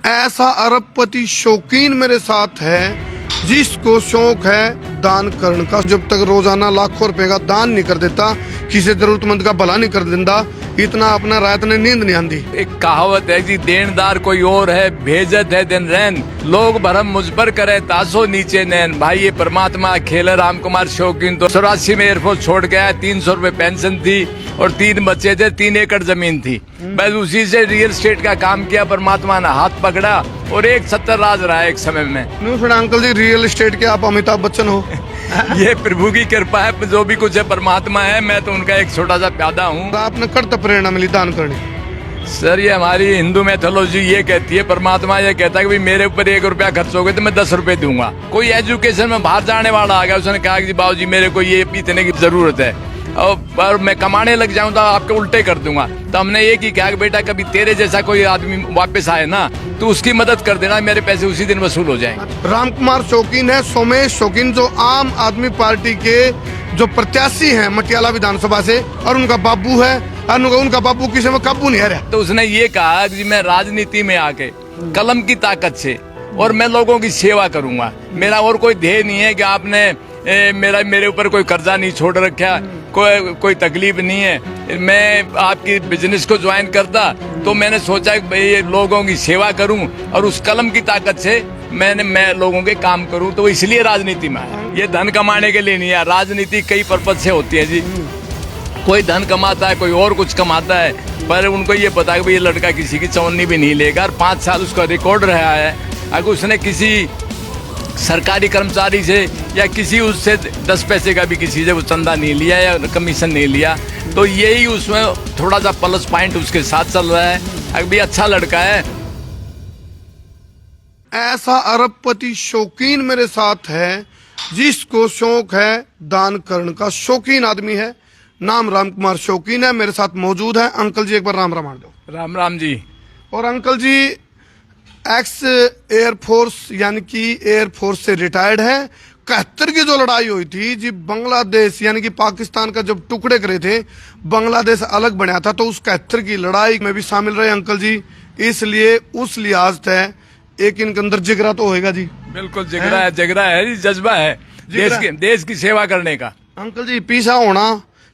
ऐसा अरबपति शौकीन मेरे साथ है जिसको शौक है दान करने का। जब तक रोजाना लाखों रुपए का दान नहीं कर देता, किसी जरूरतमंद का भला नहीं कर देता, इतना अपना रात ने नींद नहीं आती। एक कहावत है जी, देनदार कोई और है, भेजत है दिन रैन, लोग भरम मुझ पर करे तासो नीचे नैन। भाई ये परमात्मा खेल राम कुमार शौकीन तो 84 में एयरफोर्स छोड़ गया, 300 रुपए पेंशन थी और 3 बच्चे थे, 3 एकड़ जमीन थी। बस उसी से रियल एस्टेट का काम किया, परमात्मा ने हाथ पकड़ा और 170 राज रहा एक समय में। फिर अंकल जी रियल एस्टेट के आप अमिताभ बच्चन हो। ये प्रभु की कृपा है, जो भी कुछ है परमात्मा है, मैं तो उनका एक छोटा सा प्यादा हूँ। आपने कर्त प्रेरणा मिली दान करने? सर ये हमारी हिंदू मैथोलॉजी ये कहती है, परमात्मा ये कहता है कि मेरे ऊपर 1 रुपया खर्च हो गया तो मैं 10 रुपए दूंगा। कोई एजुकेशन में बाहर जाने वाला आ गया, उसने कहा कि बाबूजी मेरे को ये इतने की जरूरत है और मैं कमाने लग जाऊं तो आपके उल्टे कर दूंगा। तो हमने ये की कहा कि बेटा कभी तेरे जैसा कोई आदमी वापस आए ना तो उसकी मदद कर देना, मेरे पैसे उसी दिन वसूल हो जाएंगे। राम कुमार शौकीन है, सोमेश शौकीन जो आम आदमी पार्टी के जो प्रत्याशी हैं मटियाला विधानसभा से, और उनका बाबू है, और उनका बाबू किसी में काबू नहीं आ रहा। तो उसने ये कहा कि मैं राजनीति में आके कलम की ताकत से और मैं लोगों की सेवा करूंगा। मेरा और कोई ध्येय नहीं है कि आपने मेरे ऊपर कोई कर्जा नहीं छोड़ रखा, कोई तकलीफ नहीं है। मैं आपकी बिजनेस को ज्वाइन करता तो मैंने सोचा कि भाई ये लोगों की सेवा करूं और उस कलम की ताकत से मैं लोगों के काम करूं, तो इसलिए राजनीति में आया। ये धन कमाने के लिए नहीं है, राजनीति कई पर्पज से होती है जी। कोई धन कमाता है, कोई और कुछ कमाता है, पर उनको ये पता है कि ये लड़का किसी की चौनी भी नहीं लेगा। और 5 साल उसका रिकॉर्ड रहा है, अगर उसने किसी सरकारी कर्मचारी से या किसी उससे 10 पैसे का भी किसी से वो चंदा नहीं लिया या कमीशन नहीं लिया, तो यही उसमें थोड़ा सा प्लस पॉइंट उसके साथ चल रहा है। अभी अच्छा लड़का है। ऐसा अरबपति शौकीन मेरे साथ है जिसको शौक है दान करने का। शौकीन आदमी है, नाम राम कुमार शौकीन है, मेरे साथ मौजूद है। अंकल जी एक बार राम राम मान दो। राम राम जी। और अंकल जी एक्स एयरफोर्स यानी कि एयरफोर्स से रिटायर्ड है। 71 की जो लड़ाई हुई थी जी, बांग्लादेश यानी कि पाकिस्तान का जब टुकड़े करे थे, बांग्लादेश अलग बना था, तो उस 71 की लड़ाई में भी शामिल रहे अंकल जी। इसलिए उस लिहाज से एक इनके अंदर जिगरा तो होएगा जी। बिल्कुल जिगरा है, जिगरा है जी, जज्बा है देश की सेवा करने का। अंकल जी पीछा होना,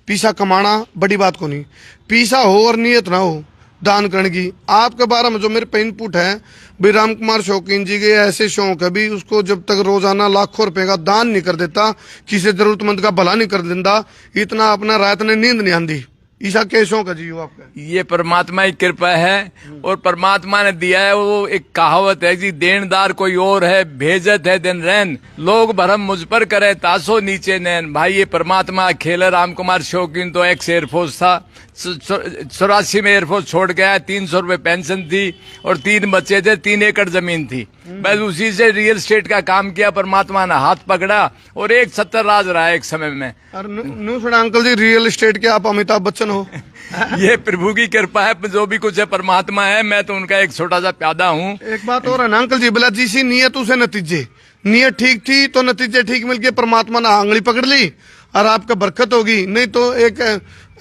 पीछा कमाना बड़ी बात को नहीं, पीछा हो और नियत ना हो दान करने की। आपके बारे में जो मेरे पे इनपुट है भी, राम कुमार शौकीन जी के ऐसे शौक है भी, उसको जब तक रोजाना लाखों रुपए का दान नहीं कर देता, किसी जरूरतमंद का भला नहीं कर देता, इतना अपना रात ने नींद नहीं आती। ईसा के शौक है जी वो आपका? ये परमात्मा की कृपा है और परमात्मा ने दिया है। वो एक कहावत है जी, देनदार कोई और है, भेजत है दिन रैन, लोग भरम मुझ पर करे तासो नीचे नैन। भाई ये परमात्मा खेल है। राम कुमार शौकीन तो एक्स एयरफोर्स था, 84 में एयरफोर्स छोड़ गया, 300 रुपए पेंशन थी और 3 बच्चे थे, 3 एकड़ जमीन थी। बस उसी से रियल एस्टेट का काम किया, परमात्मा ने हाथ पकड़ा और 170 राज रहा एक समय में। और अंकल जी रियल एस्टेट के आप अमिताभ बच्चन हो। ये प्रभु की कृपा है, जो भी कुछ है परमात्मा है, मैं तो उनका एक छोटा सा प्यादा हूँ। एक बात और है ना अंकल जी, बोला जिसी नियत उसे नतीजे। नियत ठीक थी तो नतीजे ठीक मिल गए, परमात्मा ने आंगली पकड़ ली और आपका बरकत होगी। नहीं तो एक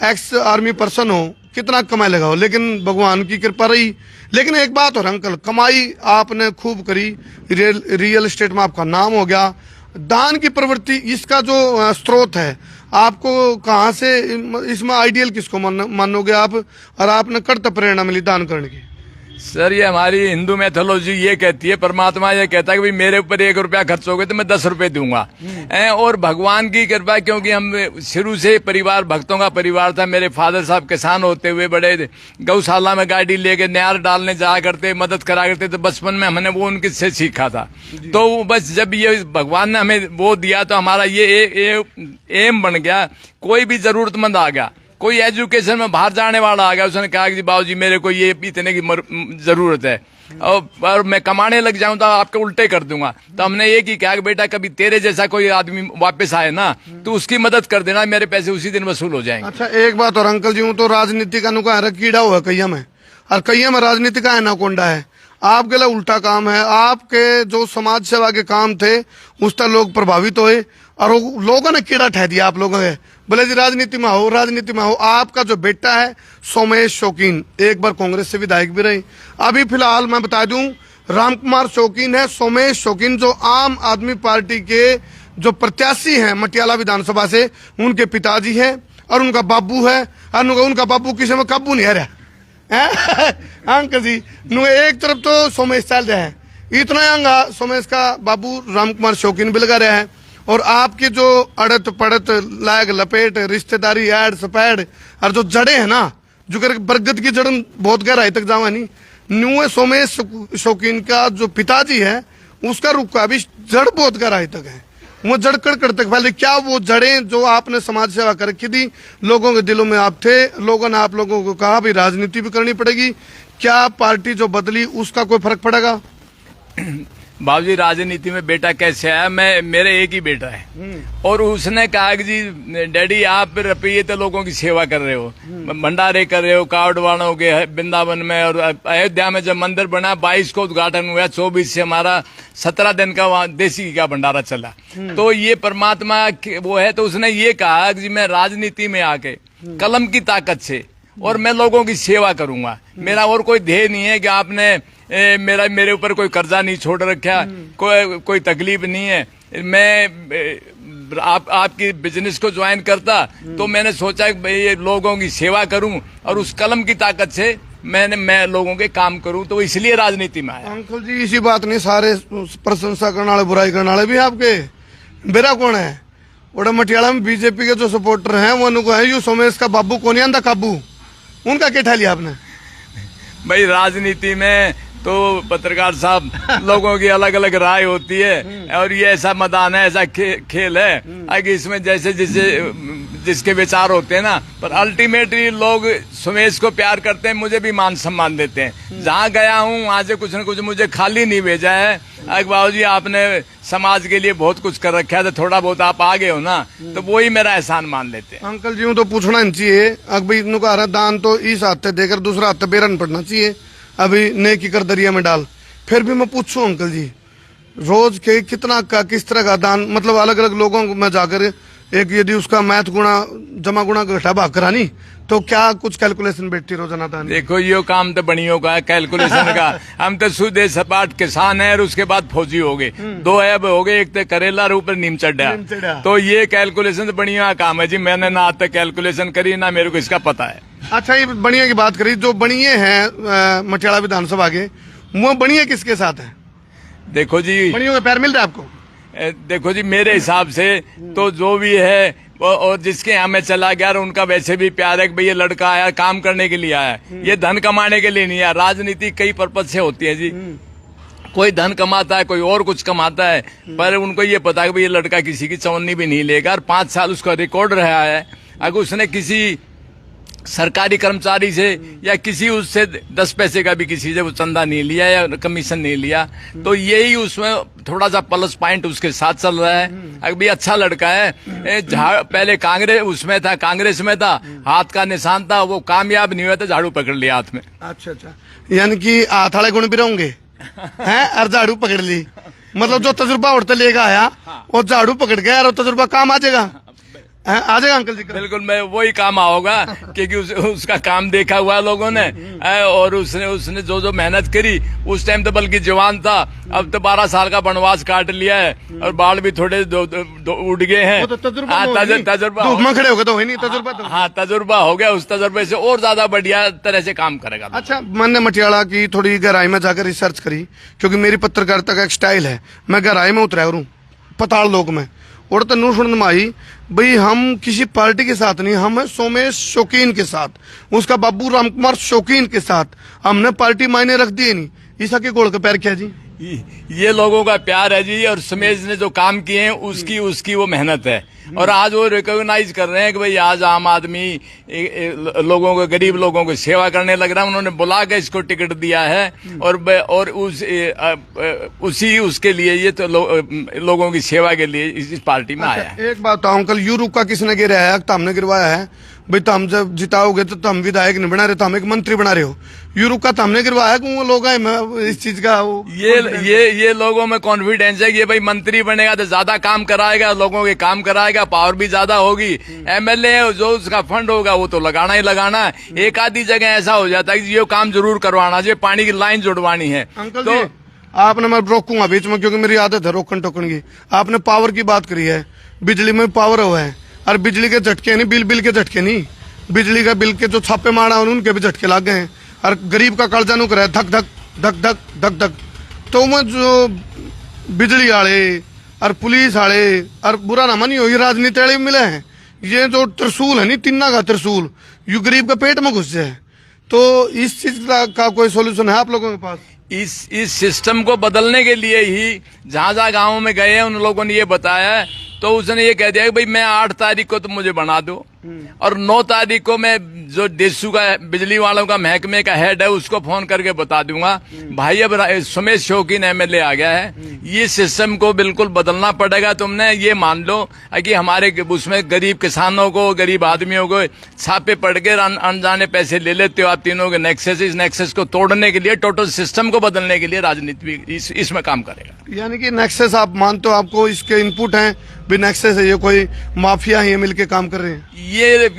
एक्स आर्मी पर्सन हो, कितना कमाई लगाओ, लेकिन भगवान की कृपा रही। लेकिन एक बात और अंकल, कमाई आपने खूब करी, रियल एस्टेट में आपका नाम हो गया। दान की प्रवृत्ति इसका जो स्रोत है, आपको कहाँ से, इसमें आइडियल किसको मानोगे आप, और आपने कर्त प्रेरणा मिली दान करने की? सर ये हमारी हिंदू मैथोलॉजी ये कहती है, परमात्मा ये कहता है कि मेरे ऊपर 1 रुपया खर्च हो गया तो मैं 10 रुपए दूंगा। और भगवान की कृपा, क्योंकि हम शुरू से परिवार भक्तों का परिवार था। मेरे फादर साहब किसान होते हुए बड़े गौशाला में गाड़ी लेके न्यार डालने जाया करते, मदद करा करते, तो बचपन में हमने वो उनके से सीखा था। तो बस जब ये भगवान ने हमें वो दिया तो हमारा ये एम बन गया। कोई भी जरूरतमंद आ गया, कोई एजुकेशन में बाहर जाने वाला आ गया, उसने कहा कि बाबूजी मेरे को ये इतने की जरूरत है और मैं कमाने लग जाऊं तो आपके उल्टे कर दूंगा। तो हमने ये की कहा कि बेटा कभी तेरे जैसा कोई आदमी वापस आए ना तो उसकी मदद कर देना, मेरे पैसे उसी दिन वसूल हो जाएंगे। अच्छा एक बात और अंकल जी, हूँ तो राजनीति का नुका है, कीड़ा हुआ कैया में, और कैया में राजनीति का एनाकोंडा है। आपके लिए उल्टा काम है। आपके जो समाज सेवा के काम थे उस पर लोग प्रभावित हुए और लोगों ने कीड़ा ठह दिया आप लोगों ने। बोले जी राजनीति में हो, राजनीति में हो। आपका जो बेटा है सोमेश शौकीन, एक बार कांग्रेस से विधायक भी रहे। अभी फिलहाल मैं बता दूं रामकुमार शौकीन है, सोमेश शौकीन, जो आम आदमी पार्टी के जो प्रत्याशी हैं मटियाला विधानसभा से, उनके पिताजी हैं और उनका बाबू है। और उनका बाबू किसी में काबू नहीं आ रहा है अंकल जी। एक तरफ तो सोमेश चल रहा है, इतना अंगा सोमेश का बाबू रामकुमार शौकीन भी लगा रहा है, और आपके जो अड़त पड़त लाग लपेट रिश्तेदारी ऐड सपैड और जो जड़े हैं ना, जो कर बरगद की जड़ बहुत गहराई तक जावा नहीं, न्यू सोमेश शौकीन का जो पिताजी है उसका रुका भी जड़ बहुत गहराई तक है, वो जड़ कड़कड़ तक फैले। क्या वो जड़ें जो आपने समाज सेवा कर रखी थी, लोगों के दिलों में आप थे, लोगों ने आप लोगों को कहा भी राजनीति भी करनी पड़ेगी, क्या पार्टी जो बदली उसका कोई फर्क पड़ेगा? बाबूजी राजनीति में बेटा कैसे आया? मेरे एक ही बेटा है और उसने कहा कि जी डैडी आप रुपये तो लोगों की सेवा कर रहे हो, भंडारे कर रहे हो, कार्ड वालों के वृंदावन में और अयोध्या में जब मंदिर बना 22 को उद्घाटन हुआ, 24 से हमारा 17 दिन का वहाँ देसी घी का भंडारा चला। तो ये परमात्मा वो है। तो उसने ये कहा कि मैं राजनीति में आके कलम की ताकत से और मैं लोगों की सेवा करूंगा, मेरा और कोई ध्येय नहीं है कि आपने मेरे ऊपर कोई कर्जा नहीं छोड़ रखा, कोई तकलीफ नहीं है। मैं आपकी बिजनेस को ज्वाइन करता तो मैंने सोचा कि ये लोगों की सेवा करूं और उस कलम की ताकत से मैं लोगों के काम करूं, तो इसलिए राजनीति में आया। अंकल जी इसी बात नहीं, सारे प्रशंसा करने वाले बुराई करने वाले भी आपके बेरा कौन है? बड़ा मटियाला में बीजेपी के जो सपोर्टर हैं वो उनको है, यू सोमेश का बाबू कौन आंदा काबू, उनका क्या ठा लिया आपने? भाई राजनीति में तो पत्रकार साहब लोगों की अलग अलग राय होती है और ये ऐसा मैदान है, ऐसा खेल है आगे इसमें जैसे जिसके विचार होते हैं ना, पर अल्टीमेटली लोग सुमेश को प्यार करते हैं, मुझे भी मान सम्मान देते हैं। जहाँ गया हूँ वहाँ से कुछ न कुछ मुझे खाली नहीं भेजा है। बाबू जी आपने समाज के लिए बहुत कुछ कर रखा है, तो थोड़ा बहुत आप आगे हो ना, तो वो ही मेरा एहसान मान लेते हैं। अंकल जी तो पूछना नहीं चाहिए, अभी इनका दान तो इस हाथ देकर दूसरा हाथ बेरन पड़ना चाहिए, अभी नेकी कर दरिया में डाल। फिर भी मैं पूछूं अंकल जी, रोज के कितना का किस तरह का दान, मतलब अलग अलग लोगों को मैं जाकर एक यदि उसका मैथ गुणा जमा गुणा घटा भाग करानी तो क्या कुछ कैलकुलेशन बैठती रोजाना दान? देखो ये काम तो बनियों का है कैलकुलेशन का। हम तो सूदे सपाट किसान है और उसके बाद फौजी हो गए, 2 ऐब हो गए, एक तो करेला और ऊपर नीम चढ़ा, तो ये कैलकुलेशन तो बनियों का काम है जी। मैंने ना आज तक कैलकुलेशन करी ना मेरे को इसका पता है। अच्छा ये बनिया की बात करी, जो बनिए हैं मटियाला विधानसभा के, वो बनिए किसके साथ है? देखो जी बनियों के पैर मिल रहे आपको? देखो जी मेरे हिसाब से तो जो भी है और जिसके यहाँ मैं चला गया और उनका वैसे भी प्यार है कि भाई ये लड़का आया काम करने के लिए आया, ये धन कमाने के लिए नहीं आया। राजनीति कई पर्पज से होती है जी, कोई धन कमाता है, कोई और कुछ कमाता है, पर उनको ये पता है कि भाई ये लड़का किसी की चवन्नी भी नहीं लेगा। और 5 साल उसका रिकॉर्ड रहा है, अगर उसने किसी सरकारी कर्मचारी से या किसी उससे 10 पैसे का भी किसी से वो चंदा नहीं लिया या कमीशन नहीं लिया, तो यही उसमें थोड़ा सा प्लस पॉइंट उसके साथ चल रहा है। अगर भी अच्छा लड़का है, पहले कांग्रेस में था, हाथ का निशान था, वो कामयाब नहीं हुआ तो झाड़ू पकड़ लिया हाथ में। अच्छा, यानी कि हाथ वाले गुण भी रहेंगे हैं, और झाड़ू पकड़ ली, मतलब जो तजुर्बा उड़ते लेगा आया वो झाड़ू पकड़ गया और तजुर्बा काम आ जाएगा। आ जाएगा अंकल जी? बिल्कुल, मैं वही काम होगा क्योंकि उसका काम देखा हुआ लोगों ने, और उसने जो मेहनत करी उस टाइम तो बल्कि जवान था, अब तो 12 साल का वनवास काट लिया है और बाल भी थोड़े उड़ गए हैं। तजुर्बा खड़े हो गए तो नहीं तजुर्बा तो? हाँ तजुर्बा हो गया, उस तजुर्बे से और ज्यादा बढ़िया तरह से काम करेगा। अच्छा, मैंने मटियाला की थोड़ी गहराई में जाकर रिसर्च करी, क्योंकि मेरी पत्रकारिता का एक स्टाइल है, मैं गहराई में उतरा हूँ पताल लोक में, और तो नू सुन आई भाई हम किसी पार्टी के साथ नहीं, हम है सोमेश शौकीन के साथ, उसका बाबू रामकुमार शौकीन के साथ, हमने पार्टी मायने रख दी नहीं। ईसा के गोल का पैर क्या जी? ये लोगों का प्यार है जी, और सुमेश ने जो काम किए हैं उसकी वो मेहनत है, और आज वो रिकॉग्नाइज कर रहे हैं कि भाई आज आम आदमी लोगों को, गरीब लोगों को सेवा करने लग रहा है। उन्होंने बुला के इसको टिकट दिया है और उसके लिए ये तो लोगों की सेवा के लिए इस पार्टी में आया है। एक बात अंकल, यूरोप का किसने गिराया है? तो हमने गिरवाया है भाई, तो हम जब जिताओगे तो हम विधायक नहीं बना रहे, तो हम एक मंत्री बना रहे हो। यूरोप का तो हमने गिरवाया कि वो लोग हैं इस चीज का ये लोगों में कॉन्फिडेंस है कि ये भाई मंत्री बनेगा तो ज्यादा काम कराएगा, लोगों के काम कराएगा, पावर भी ज्यादा होगी। एमएलए जो उसका फंड होगा वो तो लगाना ही लगाना है। एक आधी जगह ऐसा हो जाता है कि ये काम जरूर करवाना, ये पानी की लाइन जुड़वानी है। अंकल तो जी आपने, मैं रोकूंगा बीच में क्योंकि मेरी आदत है रोकन टोकन की। आपने पावर की बात करी है, बिजली में पावर हुआ है, और बिजली के झटके नहीं, बिल के झटके नहीं, बिजली का बिल के जो छापे मारा उनके भी झटके लग गए हैं, और गरीब का कर्जा नुक रहा है धक धक धक धक धक धक। तो मैं जो बिजली वाले और पुलिस वाले, और बुरा ना मानियो ये राजनीति वाले भी मिले हैं, ये जो त्रिशूल है नहीं, तिन्ना का त्रिशूल, यू गरीब के पेट में घुस जाए। तो इस चीज का कोई सोल्यूशन है आप लोगों के पास? इस सिस्टम को बदलने के लिए ही जहां जहां गाँव में गए हैं उन लोगों ने ये बताया है, तो उसने ये कह दिया कि भाई मैं 8 तारीख को तुम मुझे बना दो, और 9 तारीख को मैं जो डेसू का बिजली वालों का महकमे का हेड है उसको फोन करके बता दूंगा भाई अब सुमेश शौकीन एमएलए आ गया है, ये सिस्टम को बिल्कुल बदलना पड़ेगा। तुमने ये मान लो कि हमारे उसमें गरीब किसानों को, गरीब आदमियों को छापे पड़ के अनजाने पैसे ले लेते हो आप तीनों के नेक्सस। इस नेक्सस को तोड़ने के लिए, टोटल सिस्टम को बदलने के लिए राजनीति भी इसमें काम करेगा। यानी कि नेक्सस आप मानते हो, आपको इसके इनपुट हैं भी नेक्सस है, ये कोई माफिया है, ये मिलके काम कर रहे हैं? ये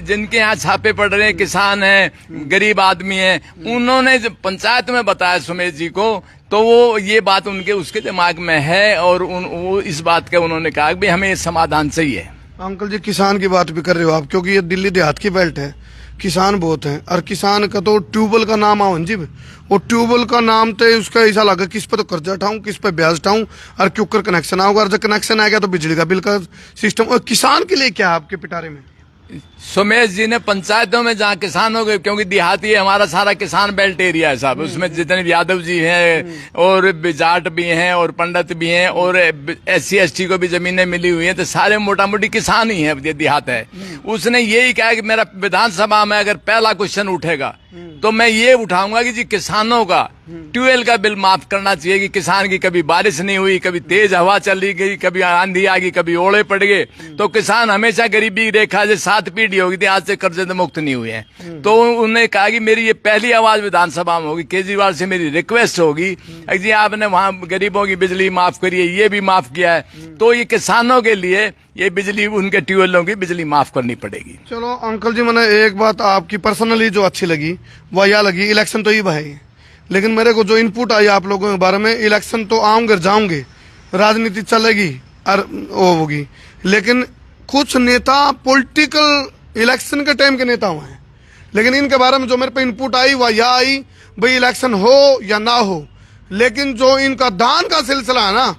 जिनके यहाँ छापे पड़ रहे हैं, किसान हैं, गरीब आदमी हैं, उन्होंने पंचायत में बताया सुमेश जी को, तो वो ये बात उनके उसके दिमाग में है, और वो इस बात का उन्होंने कहा कि हमें समाधान चाहिए। अंकल जी किसान की बात भी कर रहे हो आप, क्योंकि ये दिल्ली देहात की बेल्ट है, किसान बहुत हैं, और किसान का तो ट्यूबवेल का नाम आओ जी, वो ट्यूबवेल का नाम तो उसका ऐसा लगा किस पे तो कर्जा उठाऊं, किस पे ब्याज उठाऊं, और क्यों कर कनेक्शन आओगा, और जब कनेक्शन आएगा तो बिजली का बिल का सिस्टम। और किसान के लिए क्या आपके पिटारे में? सुमेश जी ने पंचायतों में जहाँ किसानों के, क्योंकि देहाती है हमारा सारा किसान बेल्ट एरिया है साहब, उसमें जितने यादव जी हैं और जाट भी हैं और पंडित भी हैं और SC ST को भी जमीनें मिली हुई हैं, तो सारे मोटा मोटी किसान ही हैं, देहात है। उसने यही कहा कि मेरा विधानसभा में अगर पहला क्वेश्चन उठेगा तो मैं ये उठाऊंगा कि जी किसानों का ट्यूबवेल का बिल माफ करना चाहिए, कि किसान की कभी बारिश नहीं हुई, कभी तेज हवा चली गई, कभी आंधी आ गई, कभी ओले पड़ गए, तो किसान हमेशा गरीबी रेखा से 7 पीढ़ी होगी थी, आज से कर्जे से मुक्त नहीं हुए हैं। तो उन्होंने कहा कि मेरी ये पहली आवाज विधानसभा में होगी, केजरीवाल से मेरी रिक्वेस्ट होगी जी आपने वहां गरीबों की बिजली माफ करी है, ये भी माफ किया है, तो ये किसानों के लिए ये बिजली, उनके ट्यूबवेलों की बिजली माफ करनी पड़ेगी। चलो अंकल जी, मैंने एक बात आपकी पर्सनली जो अच्छी लगी वह यह लगी, इलेक्शन तो ही भाई, लेकिन मेरे को जो इनपुट आई आप लोगों के बारे में, इलेक्शन तो आऊंगे जाऊंगे, राजनीति चलेगी और वो होगी, लेकिन कुछ नेता पॉलिटिकल इलेक्शन के टाइम के नेता हुए हैं, लेकिन इनके बारे में जो मेरे पे इनपुट आई वह यह आई भाई इलेक्शन हो या ना हो, लेकिन जो इनका दान का सिलसिला है ना,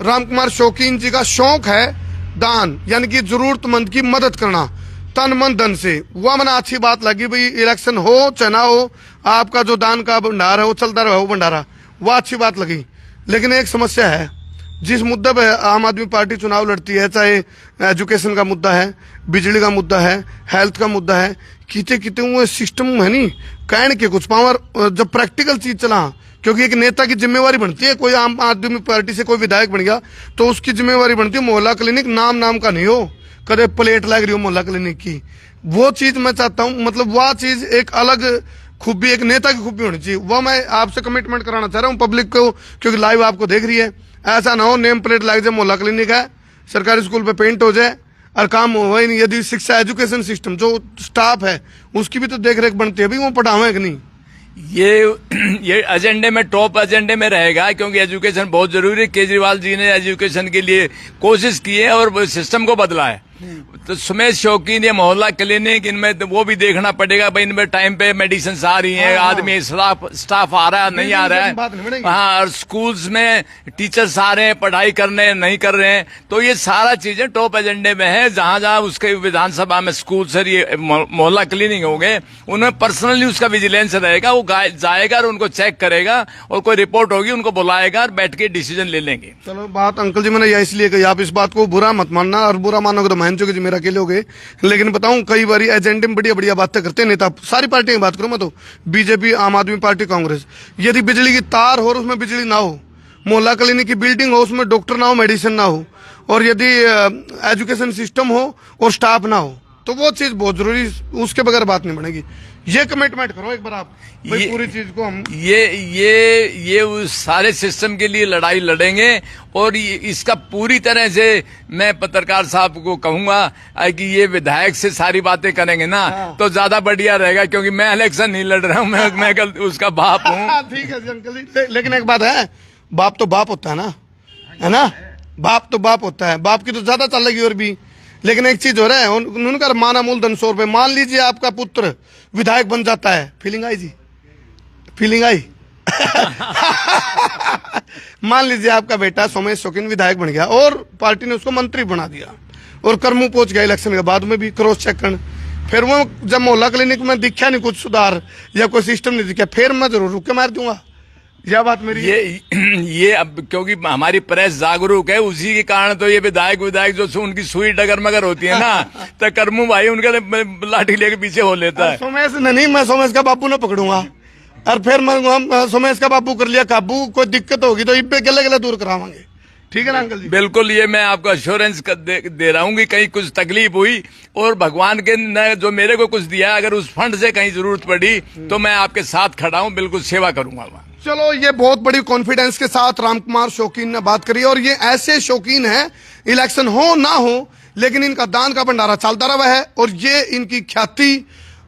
राम कुमार शौकीन जी का शौक है दान, यानी कि जरूरतमंद की मदद करना तन मन धन से, वह मैंने अच्छी बात लगी भाई, इलेक्शन हो चाहे ना हो आपका जो दान का भंडार है वो चलता रहे, वो भंडारा, वह अच्छी बात लगी। लेकिन एक समस्या है, जिस मुद्दे पे आम आदमी पार्टी चुनाव लड़ती है, चाहे एजुकेशन का मुद्दा है, बिजली का मुद्दा है, हेल्थ का मुद्दा है, किते किते वो सिस्टम है नहीं कहने के कुछ पावर, जब प्रैक्टिकल चीज चला, क्योंकि एक नेता की जिम्मेवारी बनती है, कोई आम आदमी पार्टी से कोई विधायक बन गया तो उसकी जिम्मेवारी बनती है मोहल्ला क्लिनिक नाम का नहीं हो, कदे प्लेट लग रही हो मोहल्ला क्लिनिक की, वो चीज मैं चाहता हूँ, मतलब वह चीज एक अलग खूबी, एक नेता की खूबी होनी चाहिए, वह मैं आपसे कमिटमेंट कराना चाह रहा हूँ पब्लिक को, क्योंकि लाइव आपको देख रही है। ऐसा ना हो नेम प्लेट लग जाए मोहल्ला क्लिनिक है, सरकारी स्कूल पे पेंट हो जाए और काम हो ही नहीं। यदि शिक्षा एजुकेशन सिस्टम जो स्टाफ है उसकी भी तो देख रेख बनती है, भी वो पढ़ावे कि नहीं, ये एजेंडे में, टॉप एजेंडे में रहेगा, क्योंकि एजुकेशन बहुत जरूरी है। केजरीवाल जी ने एजुकेशन के लिए कोशिश की है और सिस्टम को बदला है। तो सुमेश शौकीन, ये मोहल्ला क्लिनिक, इनमें तो वो भी देखना पड़ेगा भाई, इनमें टाइम पे मेडिसिन आ रही है, आदमी स्टाफ आ रहा है नहीं आ रहा है, हाँ, और स्कूल्स में टीचर्स आ रहे हैं पढ़ाई करने नहीं कर रहे हैं, तो ये सारा चीजें टॉप एजेंडे में है। जहां जहां उसके विधानसभा में स्कूल से ये मोहल्ला क्लिनिक होंगे, उन्हें पर्सनली उसका विजिलेंस रहेगा, वो जाएगा और उनको चेक करेगा, और कोई रिपोर्ट होगी उनको बुलाएगा और बैठ के डिसीजन ले लेंगे। चलो बात अंकल जी मैंने यह इसलिए कही, आप इस बात को बुरा मत मानना, और बुरा मानोगे तो मान चुके जी मेरा अकेले हो गए, लेकिन बताऊं कई बार एजेंडे में बढ़िया बढ़िया बातें करते हैं नेता, सारी पार्टियों की बात करूं मैं तो, बीजेपी, आम आदमी पार्टी, कांग्रेस, यदि बिजली की तार हो और उसमें बिजली ना हो, मोहल्ला क्लिनिक की बिल्डिंग हो उसमें डॉक्टर ना हो, मेडिसिन ना हो, और यदि एजुकेशन सिस्टम हो और स्टाफ ना हो, तो वो चीज बहुत जरूरी, उसके बगैर बात नहीं बनेगी। ये कमिटमेंट करो एक बार आप, भाई पूरी चीज को हम ये उस सारे सिस्टम के लिए लड़ाई लड़ेंगे, और इसका पूरी तरह से मैं पत्रकार साहब को कहूंगा कि ये विधायक से सारी बातें करेंगे ना, तो ज्यादा बढ़िया रहेगा, क्योंकि मैं इलेक्शन नहीं लड़ रहा हूँ, मैं कल उसका बाप हूँ। ठीक है जी अंकल जी, लेकिन एक बात है, बाप तो बाप होता है ना, बाप तो बाप होता है, बाप की तो ज्यादा चलेगी और भी। लेकिन एक चीज हो रहा है, उनका माना मूलधन 100 रुपए। मान लीजिए आपका पुत्र विधायक बन जाता है, फीलिंग आई जी, फीलिंग आई मान लीजिए आपका बेटा सोमेश शौकीन विधायक बन गया और पार्टी ने उसको मंत्री बना दिया और कर्मू पहुंच गया इलेक्शन के बाद में भी क्रॉस चेक करने। फिर वो जब मोहल्ला क्लिनिक में दिखा नहीं कुछ सुधार या कोई सिस्टम नहीं दिखा, फिर मैं जरूर रुक के मार दूंगा। यह बात मेरी ये अब क्योंकि हमारी प्रेस जागरूक है, उसी के कारण तो ये विधायक जो उनकी सुई डगर मगर होती है ना तो कर्मू भाई उनका लाठी लेके पीछे हो लेता है। सोमेश नहीं, मैं सोमेश का बापू न पकड़ूंगा और फिर मैं सोमेश का बापू कर लिया काबू, कोई दिक्कत होगी तो इब्बे गले गले दूर करावांगे। ठीक है ना अंकल जी? बिल्कुल, ये मैं आपको अश्योरेंस दे रहा हूँ कि कहीं कुछ तकलीफ हुई और भगवान के ने जो मेरे को कुछ दिया, अगर उस फंड से कहीं जरूरत पड़ी तो मैं आपके साथ खड़ा हूँ, बिल्कुल सेवा करूंगा। चलो, ये बहुत बड़ी कॉन्फिडेंस के साथ रामकुमार शौकीन ने बात करी और ये ऐसे शौकीन है, इलेक्शन हो ना हो लेकिन इनका दान का भंडारा चलता रहा है और ये इनकी ख्याति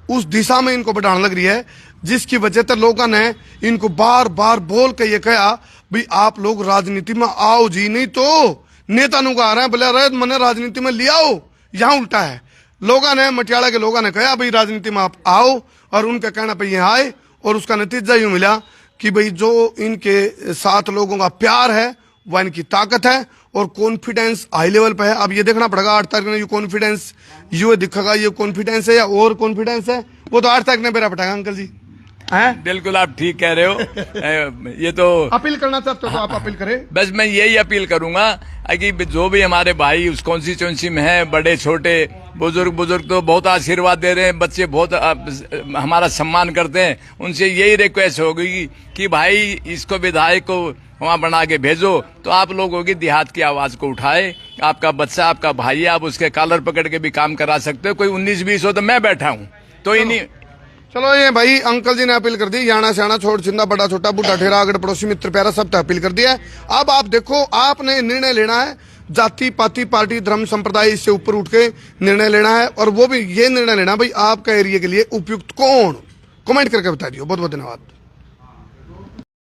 उस दिशा में इनको बढ़ाने लग रही है, जिसकी वजह से लोगों ने इनको बार बार बोल के ये कहा भाई आप लोग राजनीति में आओ जी, नहीं तो नेता नु आ रहे हैं बोले मैंने राजनीति में ले आओ। यहाँ उल्टा है, लोगों ने मटियाला के लोगों ने कहा भाई राजनीति में आप आओ और उनका कहना पे ये आए और उसका नतीजा यूं मिला कि भाई जो इनके साथ लोगों का प्यार है वह इनकी ताकत है और कॉन्फिडेंस हाई लेवल पे है। अब ये देखना पड़ेगा 8 तारीख में ये कॉन्फिडेंस ये दिखेगा, ये कॉन्फिडेंस है या और कॉन्फिडेंस है, वो तो 8 तारीख ने मेरा पड़ेगा अंकल जी। हैं? बिल्कुल आप ठीक कह रहे हो। ये तो अपील करना चाहते हो तो आप अपील करें। बस मैं यही अपील करूंगा कि जो भी हमारे भाई उस कॉन्स्टिट्यूंसी में है, बड़े छोटे बुजुर्ग तो बहुत आशीर्वाद दे रहे हैं, बच्चे बहुत हमारा सम्मान करते हैं, उनसे यही रिक्वेस्ट होगी कि भाई इसको विधायक को वहाँ बना के भेजो तो आप लोगों की देहात की आवाज को उठाए। आपका बच्चा, आपका भाई है, आप उसके कॉलर पकड़ के भी काम करा सकते हो। कोई 19-20 हो तो मैं बैठा हूँ, तो इन्हीं चलो ये भाई अंकल जी ने अपील कर दी, याना श्याना छोड़ छिंदा बड़ा छोटा बूढ़ा ठेरा अगर पड़ोसी मित्र प्यारा सब तो अपील कर दिया है। अब आप देखो, आपने निर्णय लेना है, जाति पाति पार्टी धर्म संप्रदाय इससे ऊपर उठ के निर्णय लेना है और वो भी ये निर्णय लेना भाई आपका एरिया के लिए उपयुक्त कौन, कमेंट करके बता दियो। बहुत बहुत धन्यवाद।